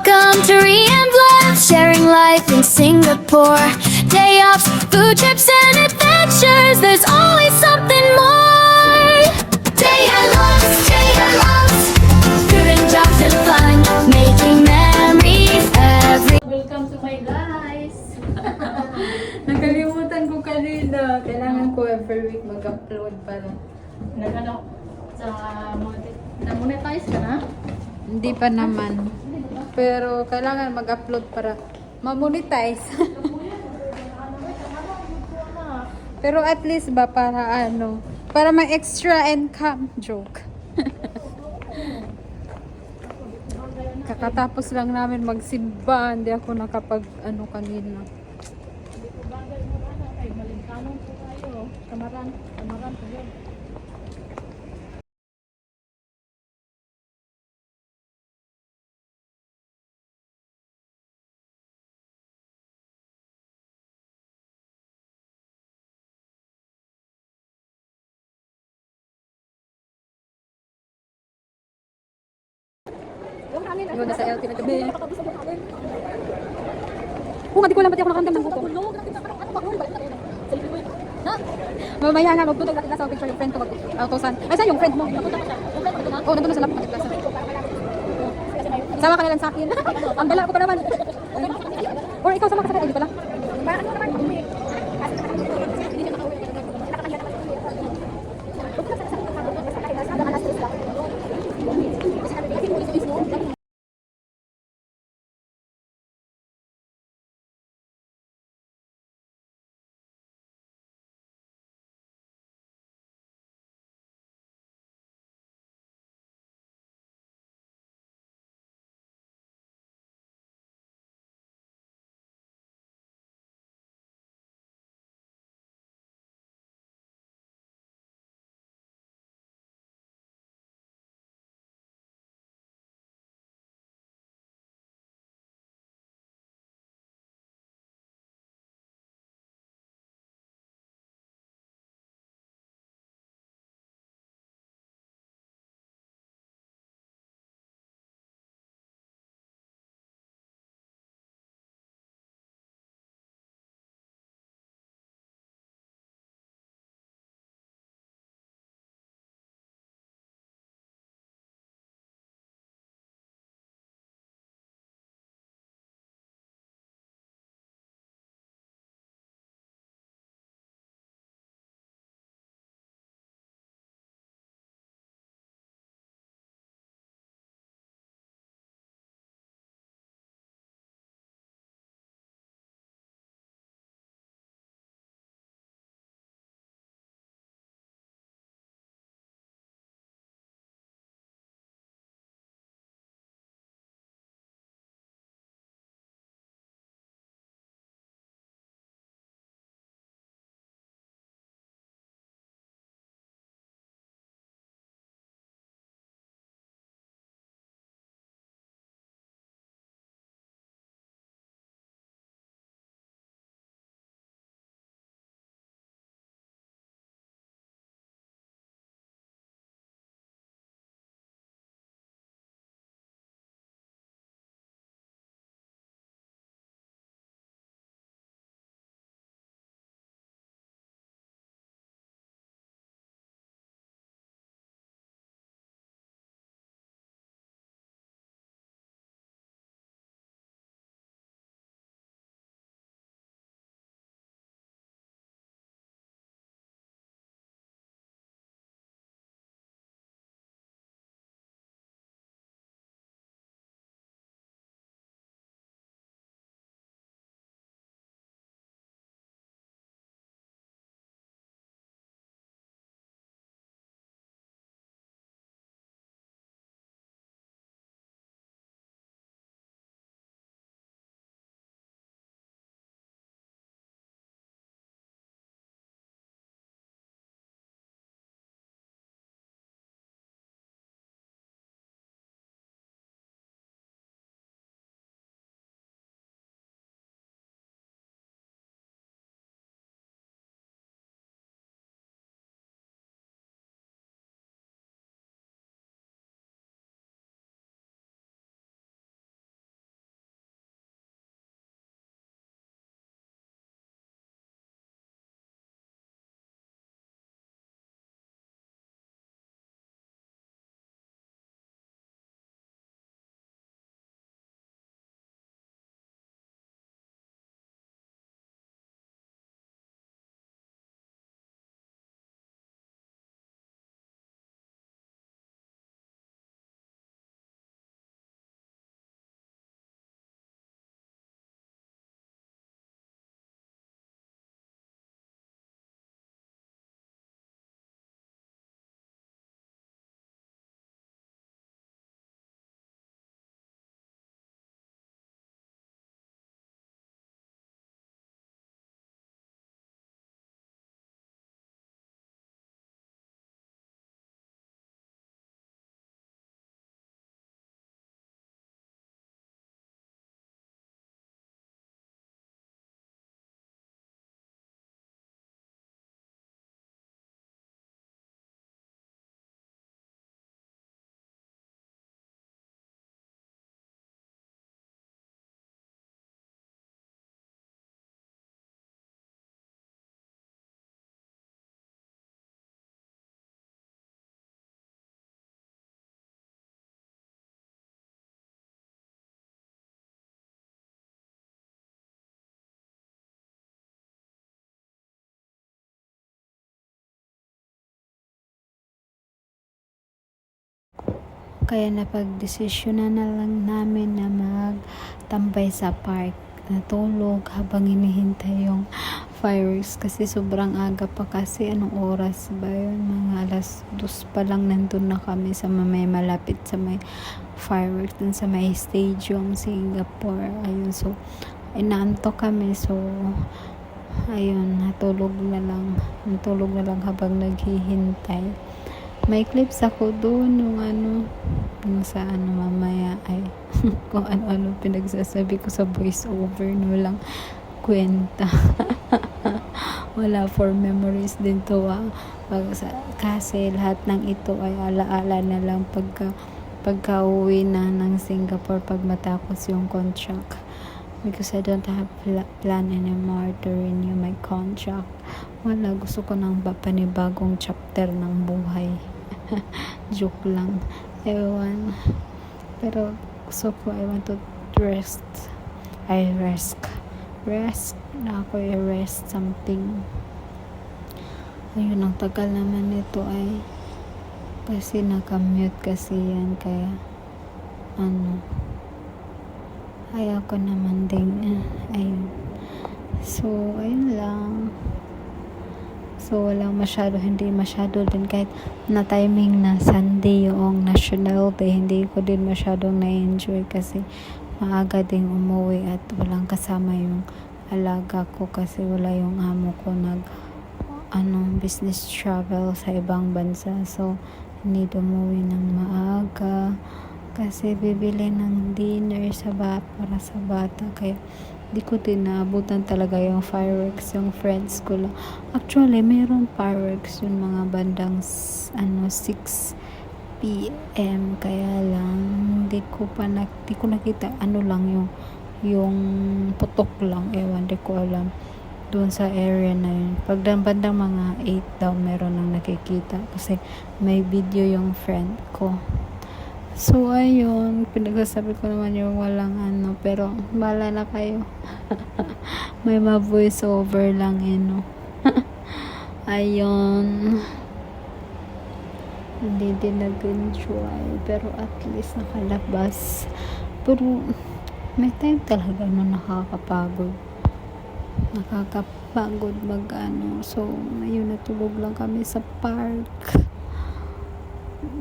Welcome to Rian Vlog, sharing life in Singapore. Day offs, food trips and adventures, there's always something more. Day and loves, food and jobs and fun, making memories every. Welcome to my guys! Nakalimutan ko kanina. Kailangan ko every week mag-upload para nagano sa na-monetize ka na? Hindi pa naman. Pero kailangan mag-upload para ma-monetize. Pero at least ba para ano, para may extra income joke. Kakatapos lang namin magsimba, hindi ako nakapag ano kanina. Kamaran po yun. Yun, nasa LT na gabi. Kung hindi ko lang pati ako nakaramdam ng gutom. Mamaya nga, magpunta natin sa picture yung friend ko. Autosan. Ay, saan yung friend mo? Oo, nandun na sa lapit plaza. Sama ka na lang sa akin. Ang gala ko pa naman. Or ikaw sama ka sa akin. Ay, di pala. Kaya napagdesisyonan na lang namin na magtambay sa park. Natulog habang hinihintay yung fireworks kasi sobrang aga pa kasi anong oras ba yun, mga alas 2 pa lang nandun na kami sa may malapit sa may fireworks dun sa may stadium Singapore. Ayun, so inaantok kami, so ayun, natulog na lang habang naghihintay. May clips ako doon yung sa mamaya ay kung ano pinagsasabi ko sa voice over, no lang kwenta. Wala for memories din to kasi lahat ng ito ay alaala na lang pagka-uwi na ng Singapore pag matapos yung contract, because I don't have plan anymore to renew my contract. Wala, gusto ko ng panibagong chapter ng buhay. Joke lang, ewan, pero gusto ko, I want to rest na ako, rest something. Ayun, ang tagal naman nito ay kasi nakamute kasi yan, kaya ayaw ko naman din. Ayun, so ayun lang. So hindi masyado din, kahit na timing na Sunday yung National Day, hindi ko din masyadong na-enjoy kasi maaga ding umuwi at walang kasama yung alaga ko kasi wala yung amo ko business travel sa ibang bansa, so hindi umuwi ng maaga kasi bibili ng dinner para sa bata, kaya di ko din naabutan talaga yung fireworks. Yung friends ko lang, actually mayroong fireworks yung mga bandang 6 PM, kaya lang di ko nakita, yung putok lang, ewan, di ko alam doon sa area na yun. Bandang mga 8 daw meron nang nakikita kasi may video yung friend ko. So ayun, pinagsasabi ko naman yung walang pero bala na kayo. May voice over lang ayun, hindi din nag-enjoy, pero at least nakalabas. Pero may time talaga nakakapagod so ayun, natulog lang kami sa park.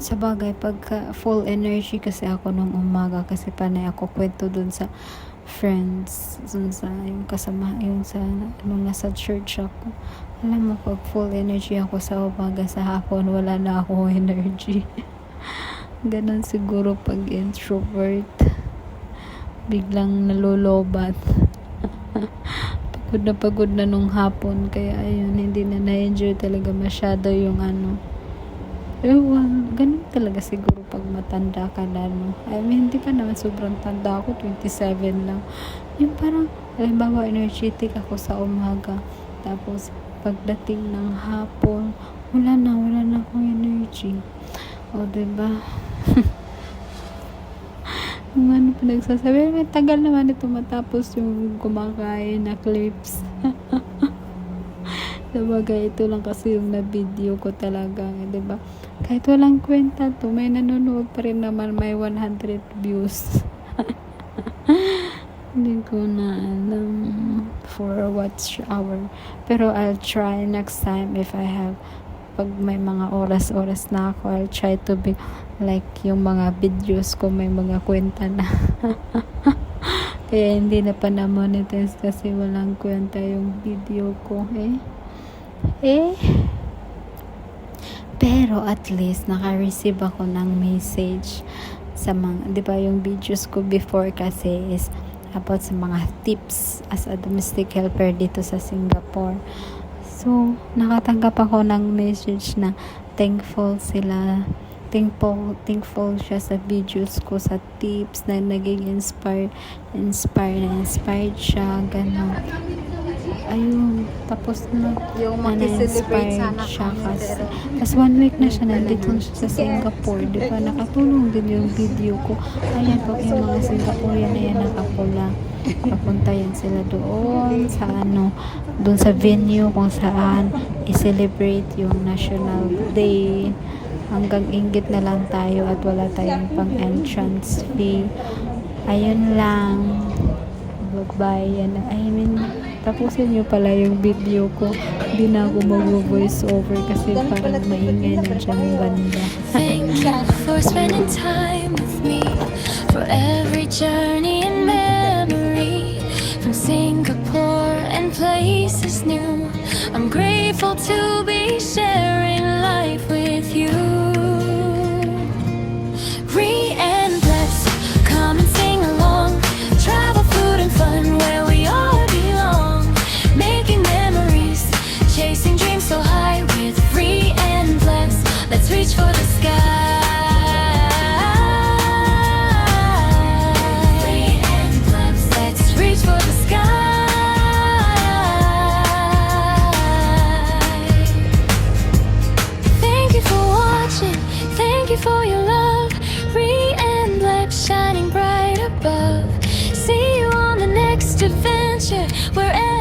Sa bagay, pagka full energy kasi ako nung umaga kasi panay ako kwento dun sa friends, dun sa yung kasama, yung sa nung nasa church ako. Alam mo, pag full energy ako sa umaga, sa hapon wala na ako energy. Ganon siguro pag introvert, biglang nalolobat. Pagod na nung hapon, kaya ayun, hindi na na-enjoy talaga masyado yung ewan, ganun talaga siguro pag matanda ka na, I mean, hindi pa naman sobrang tanda ako, 27 lang. Yung parang, halimbawa, energetic ako sa umaga, tapos pagdating ng hapon, wala na akong energy. O, diba? Yung pinagsasabi, may tagal naman ito matapos yung kumakain na clips. Sabagay, ito lang kasi yung na-video ko talaga, diba? Kahit walang kwenta to, may nanonood pa rin naman, may 100 views. Hindi ko na alam for watch hour. Pero I'll try next time if I have, pag may mga oras na ako, I'll try to be like yung mga videos ko, may mga kwenta na. Kaya hindi na pa na-monetize kasi walang kwenta yung video ko, pero at least naka-receive ako ng message sa mga, di ba yung videos ko before kasi is about sa mga tips as a domestic helper dito sa Singapore. So nakatanggap ako ng message na thankful siya sa videos ko, sa tips na naging inspired siya, gano'n. Ayun, tapos Yung mag-celebrate sana siya kami, kasi. pero Tapos 1 week na siya nandito sa Singapore, di ba? Nakatulong din yung video ko. Ayan, pag yung mga Singaporean na yan nakapula, papunta yan sila doon sa doon sa venue kung saan i-celebrate yung National Day. hanggang inggit na lang tayo at wala tayong pang entrance fee. Ayun lang. Bye-bye. Tapusin nyo pala yung video ko. Hindi na ako mag-voice over kasi parang maingay na dyan yung banda. Thank you for spending time with me, for every journey and memory, from Singapore and places new. I'm grateful to be sharing life with you. Free and blessed, come and sing along. Travel, food and fun where we all belong. Making memories, chasing dreams so high with free and blessed. Let's reach for the sky. Free and blessed. Let's reach for the sky. Thank you for watching. Thank you for your love. Free and blessed, shining bright above. See you on the next adventure, wherever